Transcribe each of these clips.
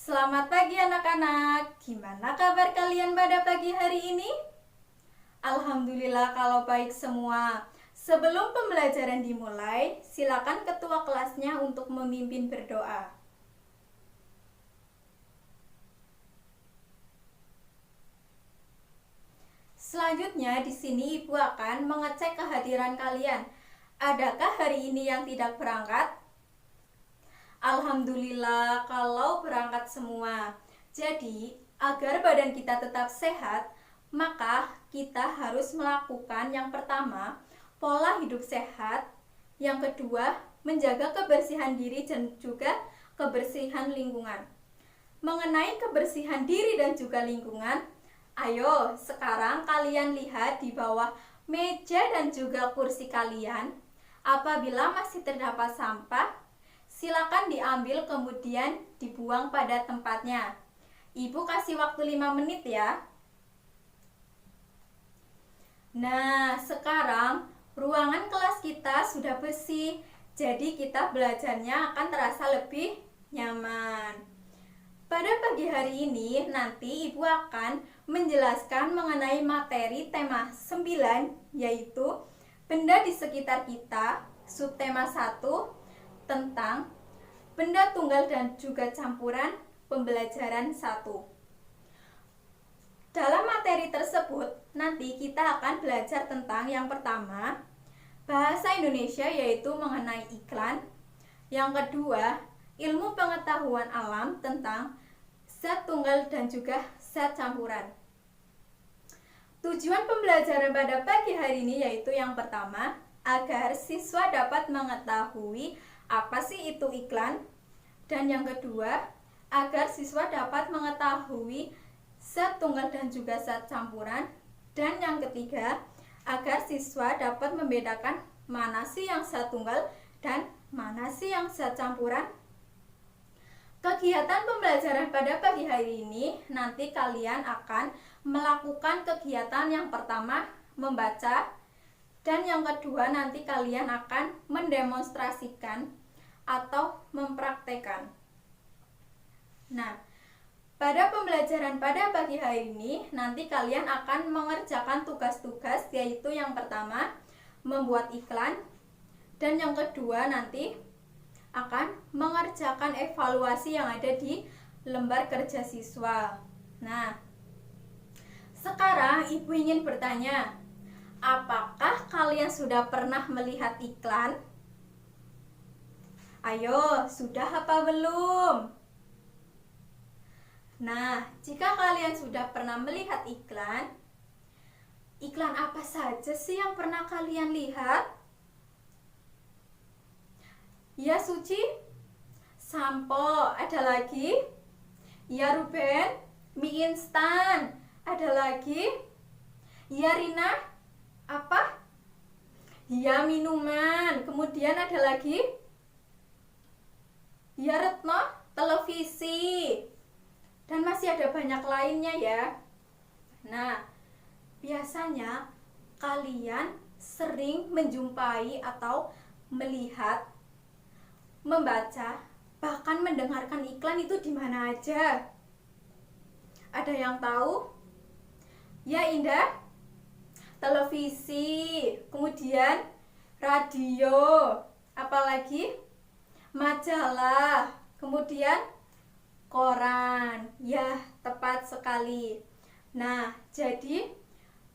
Selamat pagi anak-anak. Gimana kabar kalian pada pagi hari ini? Alhamdulillah kalau baik semua. Sebelum pembelajaran dimulai, silakan ketua kelasnya untuk memimpin berdoa. Selanjutnya di sini Ibu akan mengecek kehadiran kalian. Adakah hari ini yang tidak berangkat? Alhamdulillah kalau berangkat semua. Jadi, agar badan kita tetap sehat, maka kita harus melakukan yang pertama, pola hidup sehat. Yang kedua, menjaga kebersihan diri dan juga kebersihan lingkungan. Mengenai kebersihan diri dan juga lingkungan, ayo sekarang kalian lihat di bawah meja dan juga kursi kalian. Apabila masih terdapat sampah, silakan diambil kemudian dibuang pada tempatnya. Ibu kasih waktu 5 menit ya. Nah, sekarang ruangan kelas kita sudah bersih, jadi kita belajarnya akan terasa lebih nyaman. Pada pagi hari ini nanti Ibu akan menjelaskan mengenai materi tema 9, yaitu benda di sekitar kita, subtema 1 tentang benda tunggal dan juga campuran, pembelajaran 1. Dalam materi tersebut nanti kita akan belajar tentang yang pertama, bahasa Indonesia yaitu mengenai iklan. Yang kedua, ilmu pengetahuan alam tentang zat tunggal dan juga zat campuran. Tujuan pembelajaran pada pagi hari ini yaitu yang pertama, agar siswa dapat mengetahui apa sih itu iklan, dan yang kedua, agar siswa dapat mengetahui zat tunggal dan juga zat campuran, dan yang ketiga, agar siswa dapat membedakan mana sih yang zat tunggal dan mana sih yang zat campuran. Kegiatan pembelajaran pada pagi hari ini nanti kalian akan melakukan kegiatan yang pertama membaca, dan yang kedua nanti kalian akan mendemonstrasikan atau mempraktekkan. Nah, pada pembelajaran pada pagi hari ini nanti kalian akan mengerjakan tugas-tugas, yaitu yang pertama membuat iklan, dan yang kedua nanti akan mengerjakan evaluasi yang ada di lembar kerja siswa. Nah, sekarang Ibu ingin bertanya, apakah kalian sudah pernah melihat iklan? Ayo, sudah apa belum? Nah, jika kalian sudah pernah melihat iklan, iklan apa saja sih yang pernah kalian lihat? Ya Suci, sampo, ada lagi? Ya Ruben, mie instan, ada lagi? Ya Rina, apa? Ya minuman, kemudian ada lagi? Ya Retno, televisi, dan masih ada banyak lainnya ya. Nah, biasanya kalian sering menjumpai atau melihat, membaca, bahkan mendengarkan iklan itu di mana aja? Ada yang tahu? Ya Indah? Televisi, kemudian radio, apalagi? Majalah, kemudian koran. Ya, tepat sekali. Nah, jadi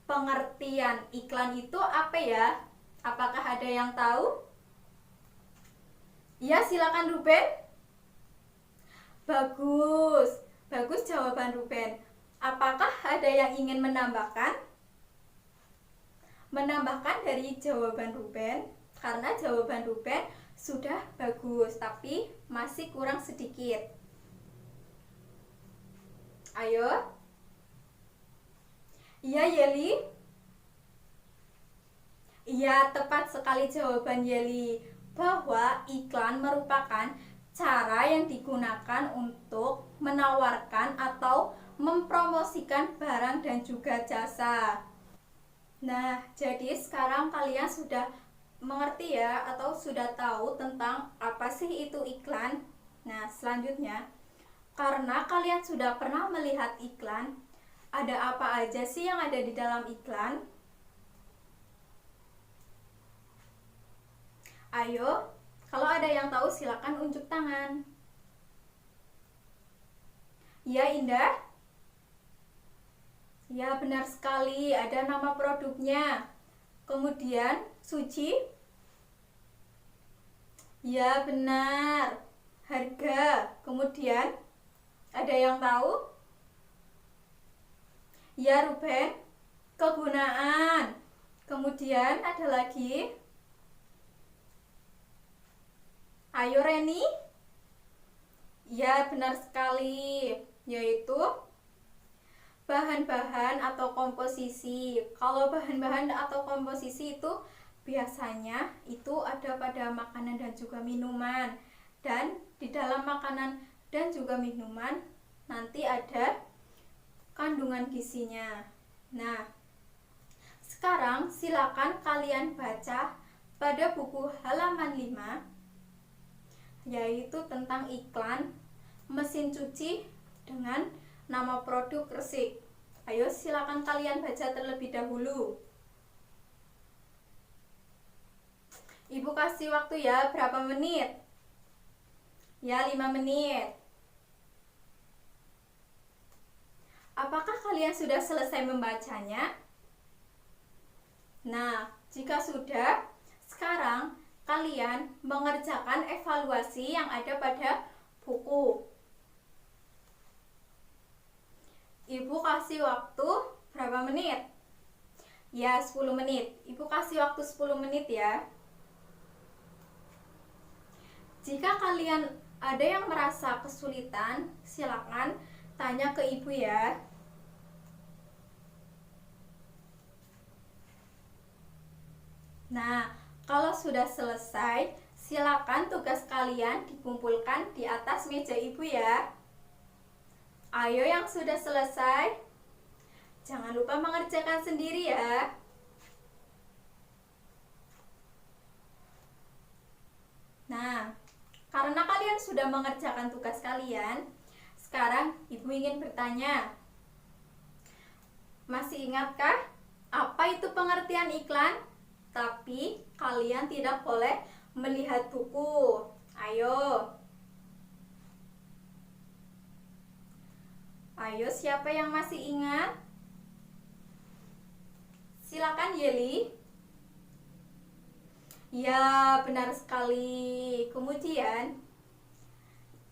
pengertian iklan itu apa ya? Apakah ada yang tahu? Ya, silakan Ruben. Bagus, bagus jawaban Ruben. Apakah ada yang ingin menambahkan? Menambahkan dari jawaban Ruben, karena jawaban Ruben sudah bagus, tapi masih kurang sedikit. Ayo. Iya Yeli? Iya, tepat sekali jawaban Yeli, bahwa iklan merupakan cara yang digunakan untuk menawarkan atau mempromosikan barang dan juga jasa. Nah, jadi sekarang kalian sudah mengerti ya, atau sudah tahu tentang apa sih itu iklan. Nah, selanjutnya Karena kalian sudah pernah melihat iklan, ada apa aja sih yang ada di dalam iklan? Ayo, kalau ada yang tahu silakan unjuk tangan. Ya, Indah? Ya, benar sekali, ada nama produknya. Kemudian, Suci? Ya, benar. Harga. Kemudian, ada yang tahu? Ya, Ruben. Kegunaan. Kemudian, ada lagi? Ayo, Reni. Ya, benar sekali. Yaitu bahan-bahan atau komposisi. Kalau bahan-bahan atau komposisi itu biasanya itu ada pada makanan dan juga minuman. Dan di dalam makanan dan juga minuman nanti ada kandungan gizinya. Nah, sekarang silakan kalian baca pada buku halaman 5, yaitu tentang iklan mesin cuci dengan nama produk Resik. Ayo silakan kalian baca terlebih dahulu. Ibu kasih waktu ya, berapa menit? Ya, 5 menit. Apakah kalian sudah selesai membacanya? Nah, jika sudah, sekarang kalian mengerjakan evaluasi yang ada pada buku. Ibu kasih waktu berapa menit? Ya, 10 menit. Ibu kasih waktu 10 menit ya. Jika kalian ada yang merasa kesulitan, silakan tanya ke ibu ya. Nah, kalau sudah selesai, silakan tugas kalian dikumpulkan di atas meja ibu ya. Ayo yang sudah selesai, jangan lupa mengerjakan sendiri ya. Nah, karena kalian sudah mengerjakan tugas kalian, sekarang ibu ingin bertanya. Masih ingatkah apa itu pengertian iklan? Tapi kalian tidak boleh melihat buku. Ayo. Ayo, siapa yang masih ingat? Silakan Yeli. Ya, benar sekali. Kemudian,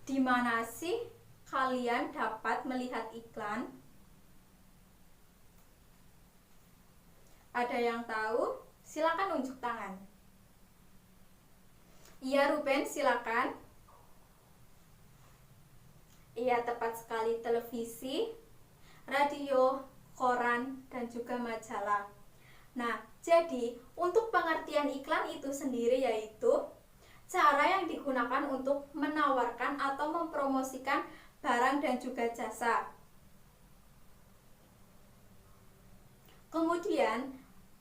di mana sih kalian dapat melihat iklan? Ada yang tahu? Silakan unjuk tangan. Iya, Ruben, silakan. Iya, tepat sekali, televisi, radio, koran, dan juga majalah. Nah, jadi untuk pengertian iklan itu sendiri yaitu cara yang digunakan untuk menawarkan atau mempromosikan barang dan juga jasa. Kemudian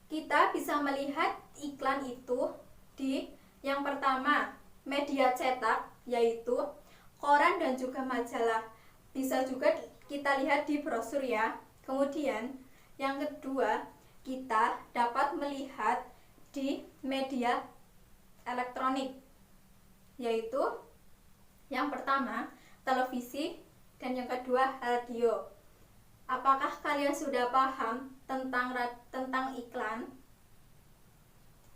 kita bisa melihat iklan itu di yang pertama, media cetak, yaitu koran dan juga majalah. Bisa juga kita lihat di brosur ya. Kemudian yang kedua, kita dapat melihat di media elektronik, yaitu yang pertama televisi dan yang kedua radio. Apakah kalian sudah paham tentang iklan?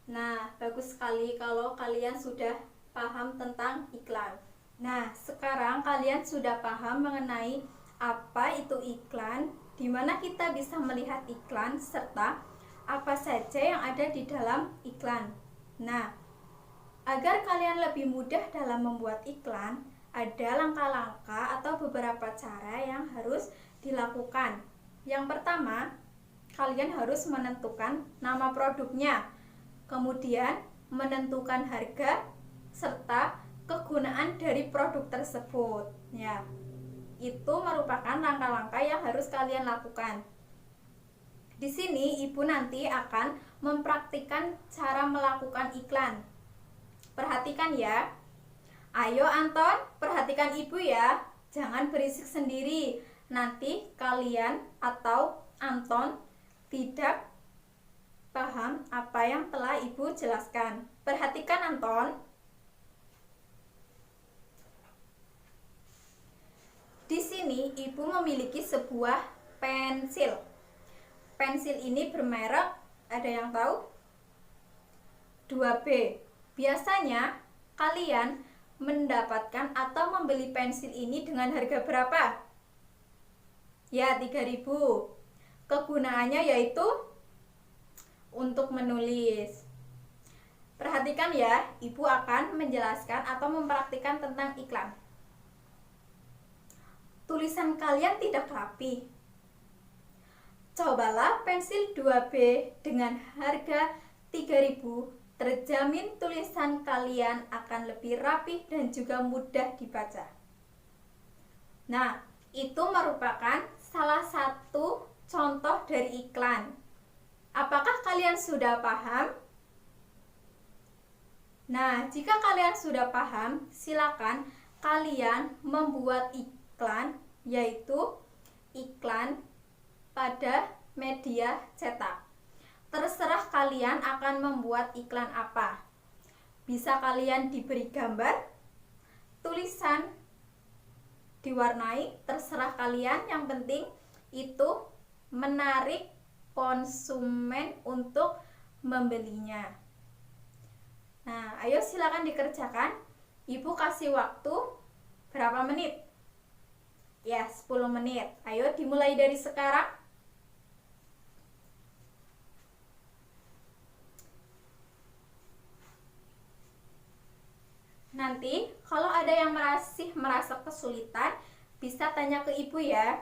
Nah, bagus sekali kalau kalian sudah paham tentang iklan. Nah, sekarang kalian sudah paham mengenai apa itu iklan, di mana kita bisa melihat iklan, serta apa saja yang ada di dalam iklan. Nah, agar kalian lebih mudah dalam membuat iklan, ada langkah-langkah atau beberapa cara yang harus dilakukan. Yang pertama, kalian harus menentukan nama produknya, kemudian menentukan harga serta kegunaan dari produk tersebut. Ya, itu merupakan langkah-langkah yang harus kalian lakukan. Di sini ibu nanti akan mempraktikkan cara melakukan iklan. Perhatikan ya. Ayo Anton, perhatikan ibu ya. Jangan berisik sendiri, nanti kalian atau Anton tidak paham apa yang telah Ibu jelaskan. Perhatikan Anton. Di sini Ibu memiliki sebuah pensil. Pensil ini bermerek, ada yang tahu? 2B. Biasanya kalian mendapatkan atau membeli pensil ini dengan harga berapa? Ya, 3.000. Kegunaannya yaitu untuk menulis. Perhatikan ya, Ibu akan menjelaskan atau mempraktikkan tentang iklan. Tulisan kalian tidak rapi. Cobalah pensil 2B dengan harga 3.000. Terjamin tulisan kalian akan lebih rapi dan juga mudah dibaca. Nah, itu merupakan salah satu contoh dari iklan. Apakah kalian sudah paham? Nah, jika kalian sudah paham, silakan kalian membuat iklan, yaitu iklan pada media cetak. Terserah kalian akan membuat iklan apa. Bisa kalian diberi gambar, tulisan, diwarnai, terserah kalian. Yang penting itu menarik konsumen untuk membelinya. Nah, ayo silakan dikerjakan. Ibu kasih waktu berapa menit? Ya, 10 menit. Ayo dimulai dari sekarang. Nanti kalau ada yang masih merasa kesulitan, bisa tanya ke Ibu ya.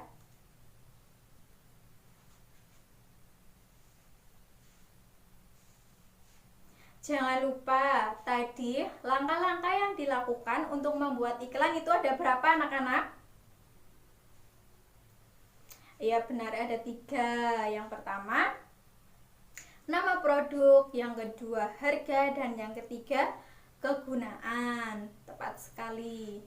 Jangan lupa, tadi langkah-langkah yang dilakukan untuk membuat iklan itu ada berapa anak-anak? Ya benar, ada 3. Yang pertama, nama produk. Yang kedua, harga. Dan yang ketiga, kegunaan. Tepat sekali.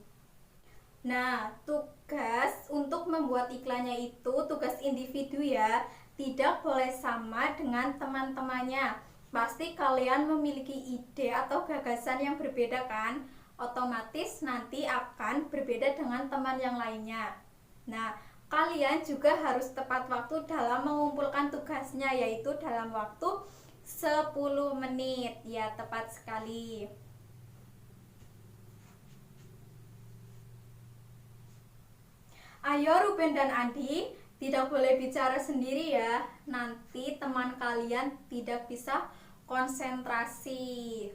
Nah, tugas untuk membuat iklannya itu tugas individu ya. Tidak boleh sama dengan teman-temannya. Pasti kalian memiliki ide atau gagasan yang berbeda kan? Otomatis nanti akan berbeda dengan teman yang lainnya. Nah, kalian juga harus tepat waktu dalam mengumpulkan tugasnya, yaitu dalam waktu 10 menit. Ya, tepat sekali. Ayo Ruben dan Andi, tidak boleh bicara sendiri ya. Nanti teman kalian tidak bisa konsentrasi.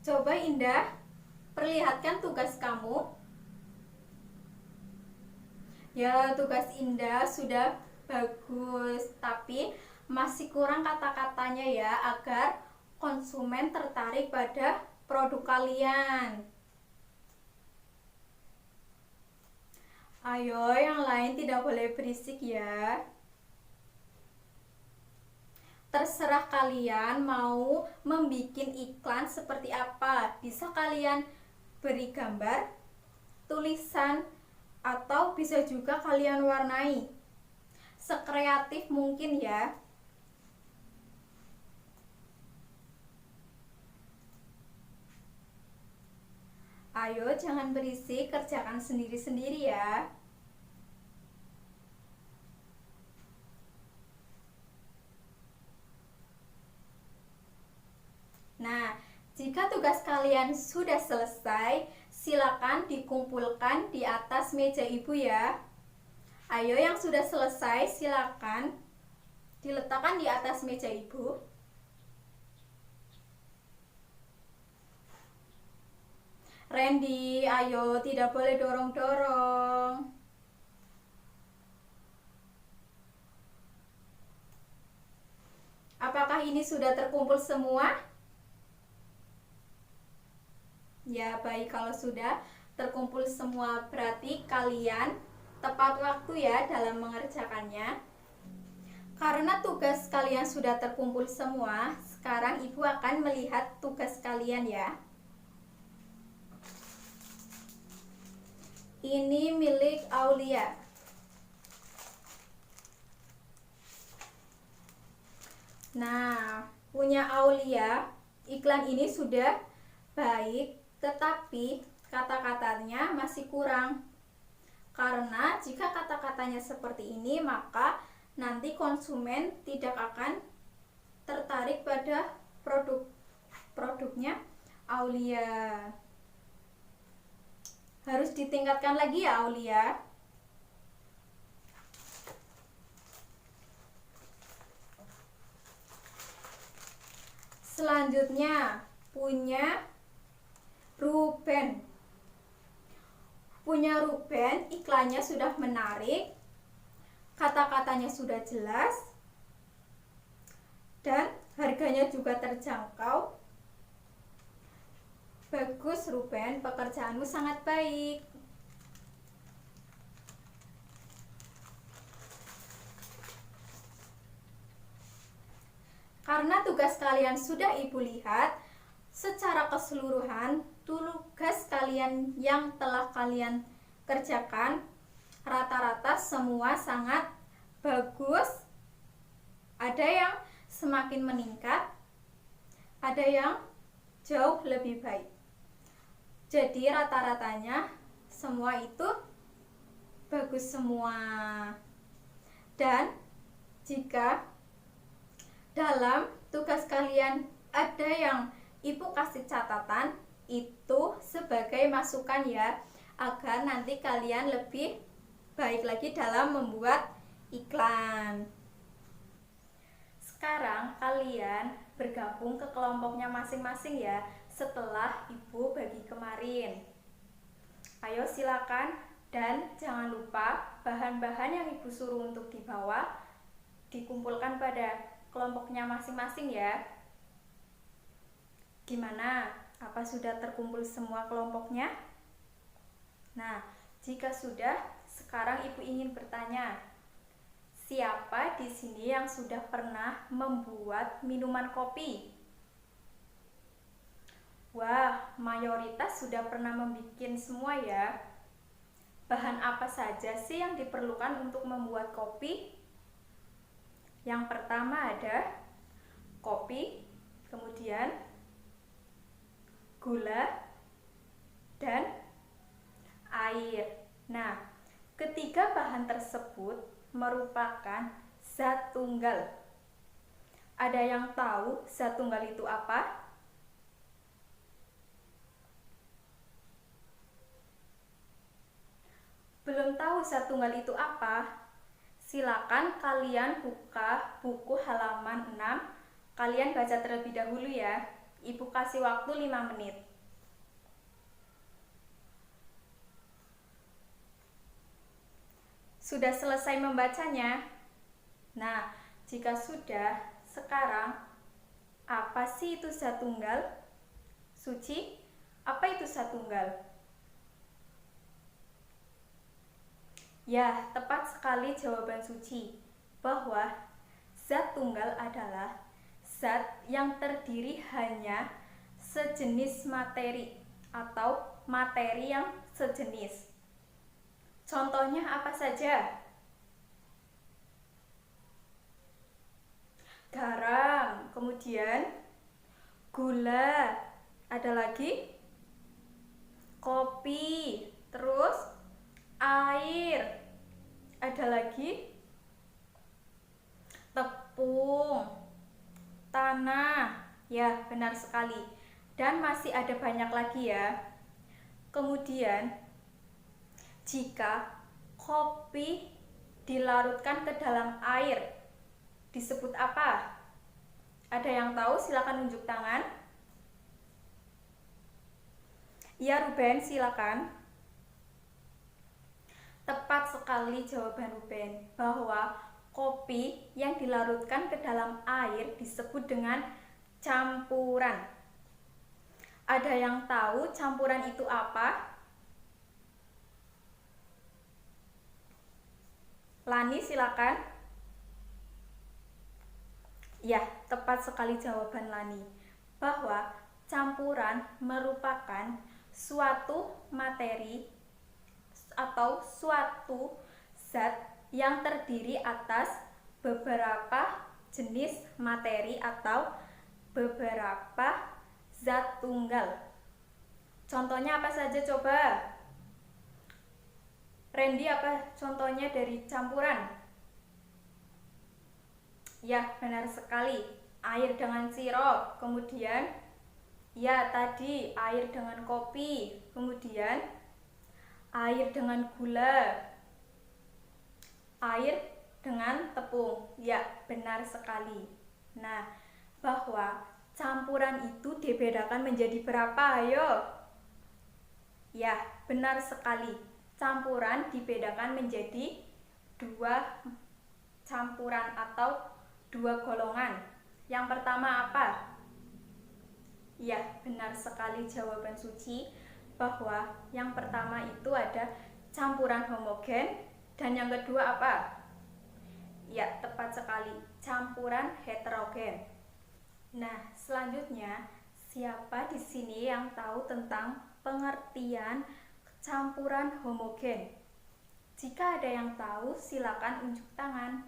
Coba Indah, perlihatkan tugas kamu. Ya, tugas Indah sudah bagus, tapi masih kurang kata-katanya ya, agar konsumen tertarik pada produk kalian. Ayo, yang lain tidak boleh berisik ya. Terserah kalian mau membuat iklan seperti apa. Bisa kalian beri gambar, tulisan, atau bisa juga kalian warnai. Sekreatif mungkin ya. Ayo jangan berisik, kerjakan sendiri-sendiri ya. Nah, jika tugas kalian sudah selesai, silakan dikumpulkan di atas meja Ibu ya. Ayo yang sudah selesai silakan diletakkan di atas meja Ibu. Randy, ayo, tidak boleh dorong-dorong. Apakah ini sudah terkumpul semua? Ya, baik, kalau sudah terkumpul semua berarti kalian tepat waktu ya dalam mengerjakannya. Karena tugas kalian sudah terkumpul semua, sekarang Ibu akan melihat tugas kalian ya. Ini milik Aulia. Nah, punya Aulia, iklan ini sudah baik, tetapi kata-katanya masih kurang. Karena jika kata-katanya seperti ini, maka nanti konsumen tidak akan tertarik pada produknya Aulia. Harus ditingkatkan lagi ya Aulia. Selanjutnya punya Ruben. Punya Ruben, iklannya sudah menarik, kata-katanya sudah jelas, dan harganya juga terjangkau. Bagus Ruben, pekerjaanmu sangat baik. Karena tugas kalian sudah Ibu lihat, secara keseluruhan tugas kalian yang telah kalian kerjakan rata-rata semua sangat bagus. Ada yang semakin meningkat, ada yang jauh lebih baik. Jadi rata-ratanya semua itu bagus semua. Dan jika dalam tugas kalian ada yang Ibu kasih catatan, itu sebagai masukan ya, agar nanti kalian lebih baik lagi dalam membuat iklan. Sekarang kalian bergabung ke kelompoknya masing-masing ya, setelah Ibu bagi kemarin. Ayo silakan, dan jangan lupa bahan-bahan yang Ibu suruh untuk dibawa dikumpulkan pada kelompoknya masing-masing ya. Gimana? Apa sudah terkumpul semua kelompoknya? Nah, jika sudah, sekarang Ibu ingin bertanya, siapa di sini yang sudah pernah membuat minuman kopi? Wah, mayoritas sudah pernah membuat semua ya. Bahan apa saja sih yang diperlukan untuk membuat kopi? Yang pertama ada kopi, kemudian gula, dan air. Nah, ketiga bahan tersebut merupakan zat tunggal. Ada yang tahu zat tunggal itu apa? Belum tahu zat tunggal itu apa? Silakan kalian buka buku halaman 6. Kalian baca terlebih dahulu ya. Ibu kasih waktu 5 menit. Sudah selesai membacanya? Nah, jika sudah, sekarang apa sih itu zat tunggal? Suci, apa itu zat tunggal? Ya, tepat sekali jawaban Suci, bahwa zat tunggal adalah zat yang terdiri hanya sejenis materi atau materi yang sejenis. Contohnya apa saja? Garam, kemudian gula, ada lagi kopi, terus air, ada lagi tepung, tanah. Ya, benar sekali. Dan masih ada banyak lagi ya. Kemudian jika kopi dilarutkan ke dalam air, disebut apa? Ada yang tahu? Silakan unjuk tangan. Ya, Ruben, silakan. Tepat sekali jawaban Ruben, bahwa kopi yang dilarutkan ke dalam air disebut dengan campuran. Ada yang tahu campuran itu apa? Lani, silakan. Ya, tepat sekali jawaban Lani. Bahwa campuran merupakan suatu materi atau suatu zat yang terdiri atas beberapa jenis materi atau beberapa zat tunggal. Contohnya apa saja coba? Randy, apa contohnya dari campuran? Ya, benar sekali. Air dengan sirup, kemudian ya tadi air dengan kopi, kemudian air dengan gula, air dengan tepung. Ya, benar sekali. Nah, bahwa campuran itu dibedakan menjadi berapa? Ayo. Ya, benar sekali. Campuran dibedakan menjadi dua campuran atau dua golongan. Yang pertama apa? Ya, benar sekali jawaban Suci, bahwa yang pertama itu ada campuran homogen dan yang kedua apa? Ya, tepat sekali, campuran heterogen. Nah, selanjutnya siapa di sini yang tahu tentang pengertian campuran homogen? Jika ada yang tahu, silakan unjuk tangan.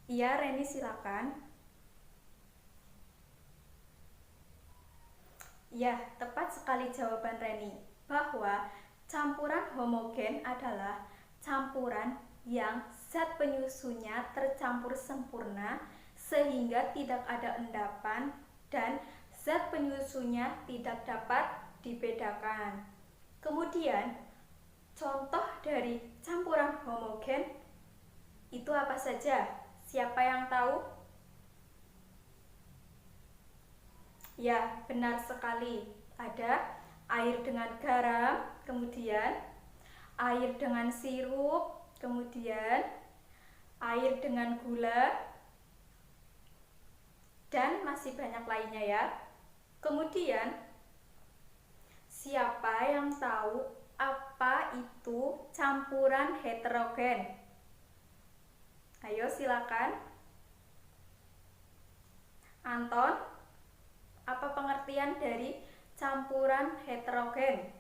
Iya, Reni silakan. Ya, tepat sekali jawaban Reni, bahwa campuran homogen adalah campuran yang zat penyusunnya tercampur sempurna sehingga tidak ada endapan dan zat penyusunnya tidak dapat dibedakan. Kemudian, contoh dari campuran homogen itu apa saja? Siapa yang tahu? Ya, benar sekali. Ada air dengan garam, kemudian air dengan sirup, kemudian air dengan gula, dan masih banyak lainnya ya. Kemudian, siapa yang tahu apa itu campuran heterogen? Ayo silakan. Anton, apa pengertian dari campuran heterogen?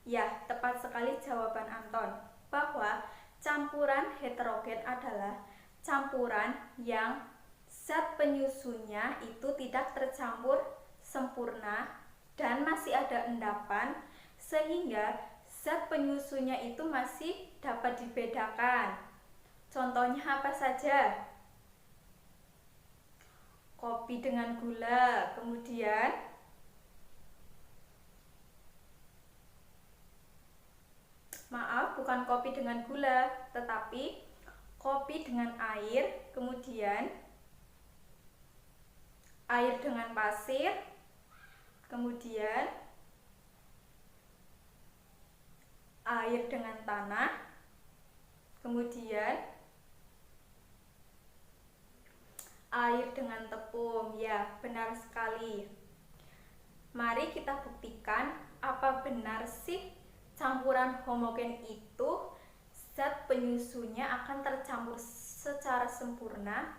Ya, tepat sekali jawaban Anton, bahwa campuran heterogen adalah campuran yang zat penyusunnya itu tidak tercampur sempurna dan masih ada endapan sehingga zat penyusunnya itu masih dapat dibedakan. Contohnya apa saja? Kopi dengan gula, kemudian maaf, bukan kopi dengan gula, tetapi kopi dengan air, kemudian air dengan pasir, kemudian air dengan tanah, kemudian air dengan tepung. Ya, benar sekali. Mari kita buktikan apa benar sih campuran homogen itu zat penyusunnya akan tercampur secara sempurna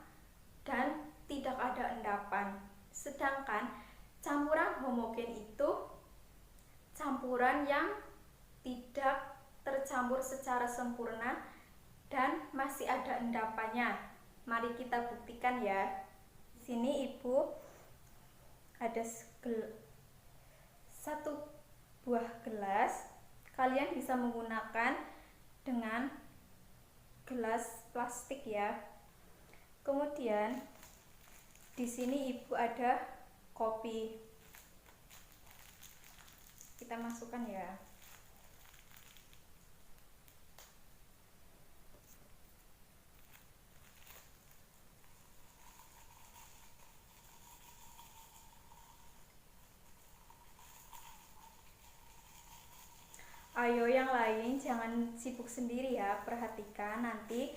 dan tidak ada endapan. Sedangkan campuran homogen itu campuran yang tidak tercampur secara sempurna dan masih ada endapannya. Mari kita buktikan ya. Sini Ibu ada satu buah gelas. Kalian bisa menggunakan dengan gelas plastik ya. Kemudian di sini Ibu ada kopi. Kita masukkan ya. Ayo yang lain jangan sibuk sendiri ya, perhatikan nanti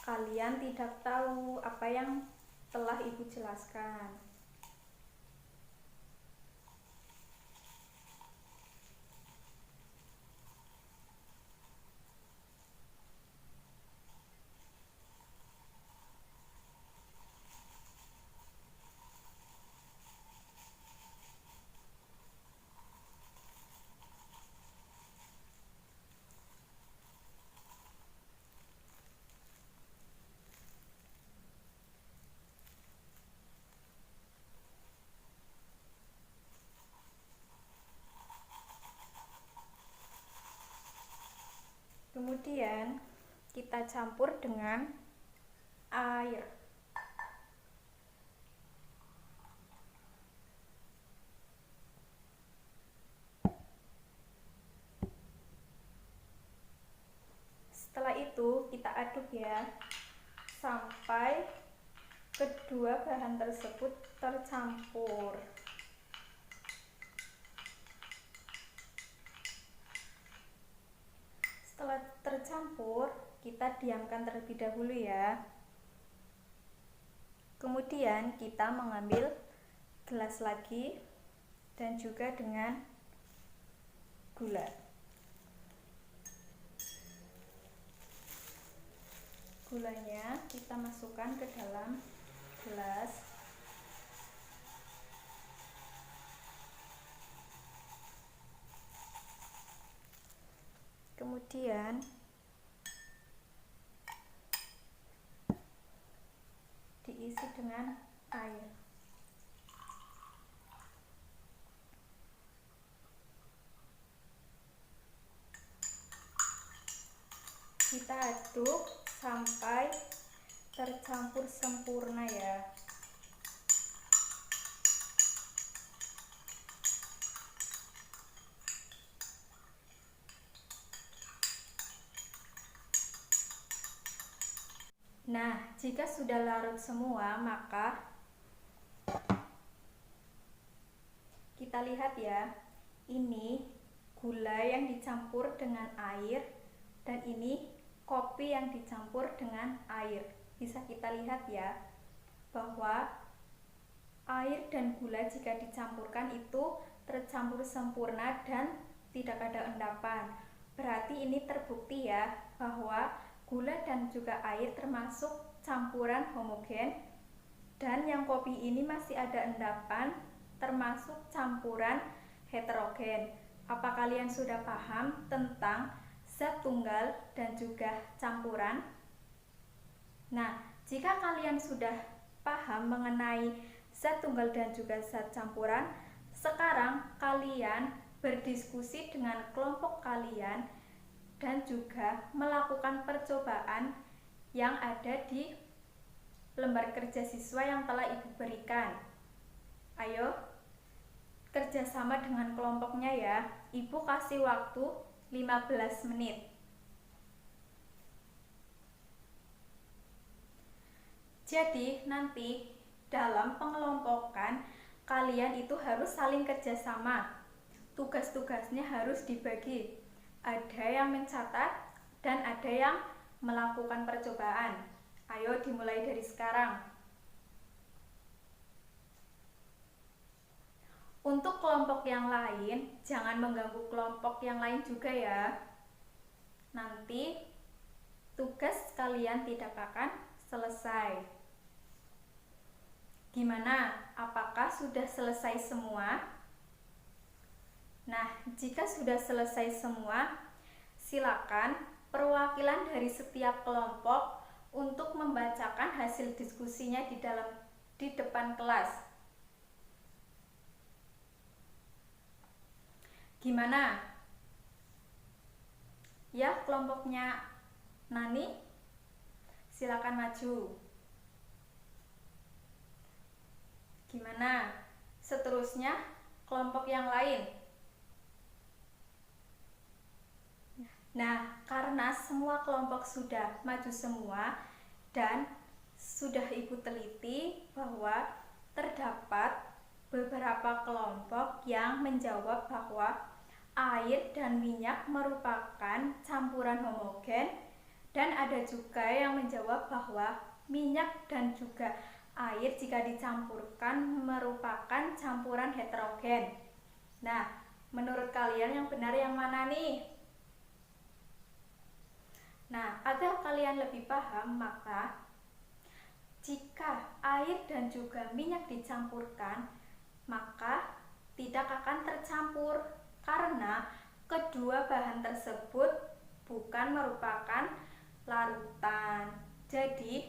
kalian tidak tahu apa yang telah Ibu jelaskan. kita campur dengan air. Setelah itu kita aduk ya, sampai kedua bahan tersebut tercampur. Setelah tercampur, kita diamkan terlebih dahulu ya. Kemudian kita mengambil gelas lagi dan juga dengan gula. Gulanya kita masukkan ke dalam gelas. Kemudian diisi dengan air. Kita aduk sampai tercampur sempurna ya. Nah, jika sudah larut semua, maka kita lihat ya, ini gula yang dicampur dengan air dan ini kopi yang dicampur dengan air. Bisa kita lihat ya, bahwa air dan gula jika dicampurkan itu tercampur sempurna dan tidak ada endapan. Berarti ini terbukti ya, bahwa gula dan juga air termasuk campuran homogen, dan yang kopi ini masih ada endapan termasuk campuran heterogen. Apa kalian sudah paham tentang zat tunggal dan juga campuran? Nah, jika kalian sudah paham mengenai zat tunggal dan juga zat campuran, sekarang kalian berdiskusi dengan kelompok kalian dan juga melakukan percobaan yang ada di lembar kerja siswa yang telah Ibu berikan. Ayo, kerjasama dengan kelompoknya ya. Ibu kasih waktu 15 menit. Jadi nanti dalam pengelompokan kalian itu harus saling kerjasama. Tugas-tugasnya harus dibagi. Ada yang mencatat dan ada yang melakukan percobaan. Ayo dimulai dari sekarang. Untuk kelompok yang lain, jangan mengganggu kelompok yang lain juga ya. Nanti tugas kalian tidak akan selesai. Gimana? Apakah sudah selesai semua? Nah, jika sudah selesai semua, silakan perwakilan dari setiap kelompok untuk membacakan hasil diskusinya di depan kelas. Gimana? Ya, kelompoknya Nani, silakan maju. Gimana? Seterusnya, kelompok yang lain. Nah, karena semua kelompok sudah maju semua dan sudah Ibu teliti bahwa terdapat beberapa kelompok yang menjawab bahwa air dan minyak merupakan campuran homogen, dan ada juga yang menjawab bahwa minyak dan juga air jika dicampurkan merupakan campuran heterogen. Nah, menurut kalian yang benar yang mana nih? Nah, agar kalian lebih paham, maka jika air dan juga minyak dicampurkan, maka tidak akan tercampur karena kedua bahan tersebut bukan merupakan larutan. Jadi,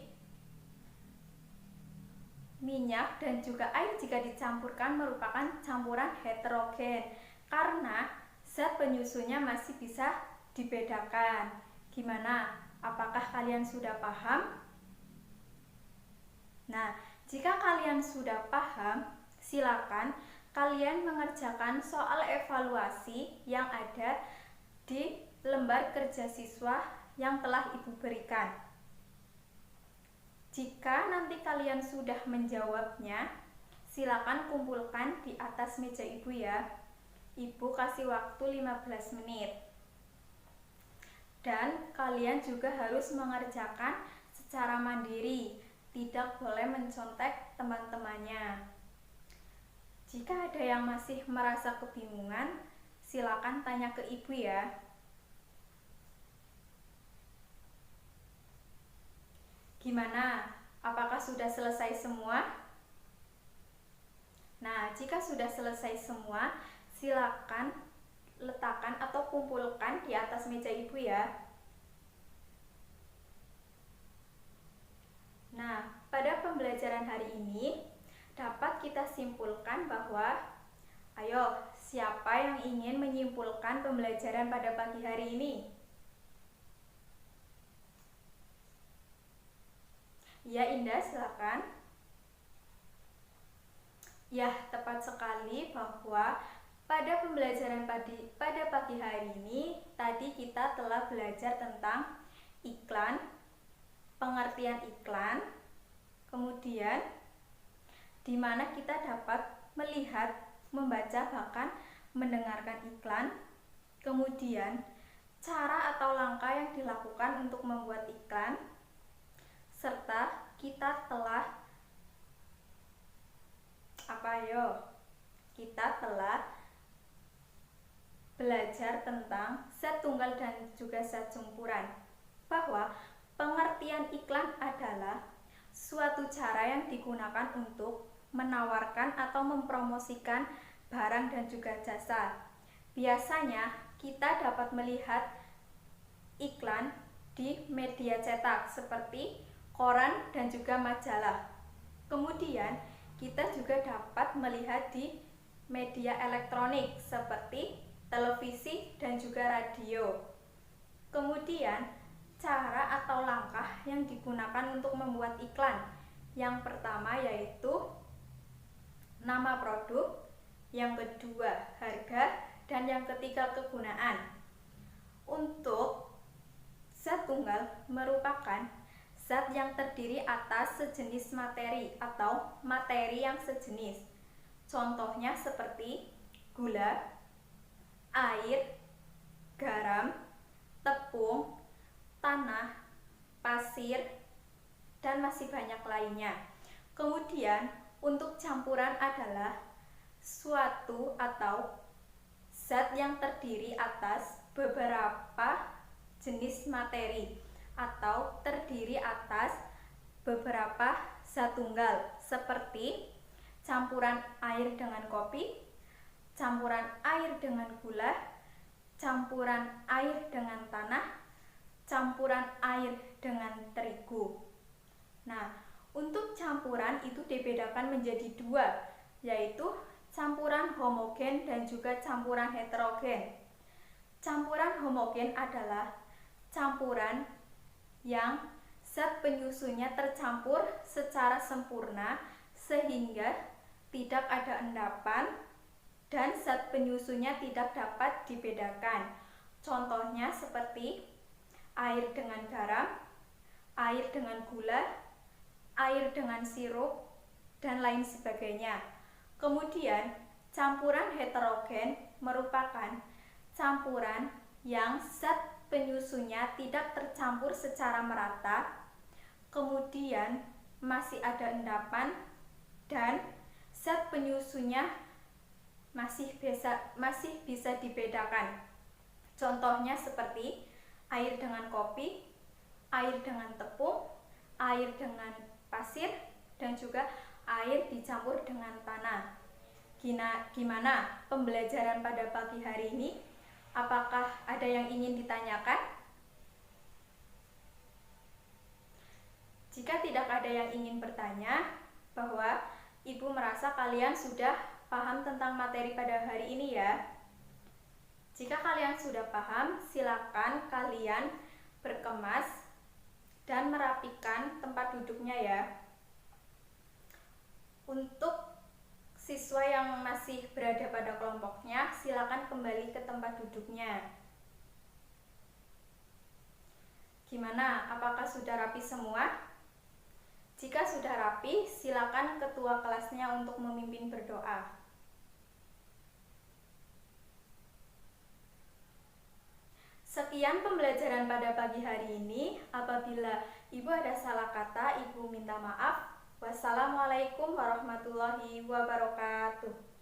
minyak dan juga air jika dicampurkan merupakan campuran heterogen karena zat penyusunnya masih bisa dibedakan. Gimana? Apakah kalian sudah paham? Nah, jika kalian sudah paham, silakan kalian mengerjakan soal evaluasi yang ada di lembar kerja siswa yang telah Ibu berikan. Jika nanti kalian sudah menjawabnya, silakan kumpulkan di atas meja Ibu ya. Ibu kasih waktu 15 menit. Dan kalian juga harus mengerjakan secara mandiri, tidak boleh mencontek teman-temannya. Jika ada yang masih merasa kebingungan, silakan tanya ke Ibu ya. Gimana? Apakah sudah selesai semua? Nah, jika sudah selesai semua, silakan letakkan atau kumpulkan di atas meja Ibu ya. Nah, pada pembelajaran hari ini dapat kita simpulkan bahwa ayo, siapa yang ingin menyimpulkan pembelajaran pada pagi hari ini? Ya, Indah, silakan. Ya, tepat sekali bahwa pada pembelajaran pada pagi hari ini tadi kita telah belajar tentang iklan, pengertian iklan, kemudian di mana kita dapat melihat, membaca, bahkan mendengarkan iklan, kemudian cara atau langkah yang dilakukan untuk membuat iklan, serta kita telah belajar tentang zat tunggal dan juga zat campuran, bahwa pengertian iklan adalah suatu cara yang digunakan untuk menawarkan atau mempromosikan barang dan juga jasa. Biasanya kita dapat melihat iklan di media cetak seperti koran dan juga majalah. Kemudian kita juga dapat melihat di media elektronik seperti televisi dan juga radio. Kemudian cara atau langkah yang digunakan untuk membuat iklan. Yang pertama yaitu nama produk, yang kedua harga, dan yang ketiga kegunaan. Untuk zat tunggal merupakan zat yang terdiri atas sejenis materi atau materi yang sejenis. Contohnya seperti gula, air, garam, tepung, tanah, pasir, dan masih banyak lainnya. Kemudian untuk campuran adalah suatu atau zat yang terdiri atas beberapa jenis materi atau terdiri atas beberapa zat tunggal seperti campuran air dengan kopi, campuran air dengan gula, campuran air dengan tanah, campuran air dengan terigu. Nah, untuk campuran itu dibedakan menjadi dua, yaitu campuran homogen dan juga campuran heterogen. Campuran homogen adalah campuran yang zat penyusunnya tercampur secara sempurna sehingga tidak ada endapan dan zat penyusunnya tidak dapat dibedakan. Contohnya seperti air dengan garam, air dengan gula, air dengan sirup, dan lain sebagainya. Kemudian campuran heterogen merupakan campuran yang zat penyusunnya tidak tercampur secara merata, kemudian masih ada endapan, dan zat penyusunnya masih bisa dibedakan. Contohnya seperti air dengan kopi, air dengan tepung, air dengan pasir, dan juga air dicampur dengan tanah. Gimana pembelajaran pada pagi hari ini? Apakah ada yang ingin ditanyakan? Jika tidak ada yang ingin bertanya, bahwa Ibu merasa kalian sudah paham tentang materi pada hari ini ya. Jika kalian sudah paham, silakan kalian berkemas dan merapikan tempat duduknya ya. Untuk siswa yang masih berada pada kelompoknya, silakan kembali ke tempat duduknya. Gimana? Apakah sudah rapi semua? Jika sudah rapi, silakan ketua kelasnya untuk memimpin berdoa. Sekian pembelajaran pada pagi hari ini. Apabila Ibu ada salah kata, Ibu minta maaf. Wassalamualaikum warahmatullahi wabarakatuh.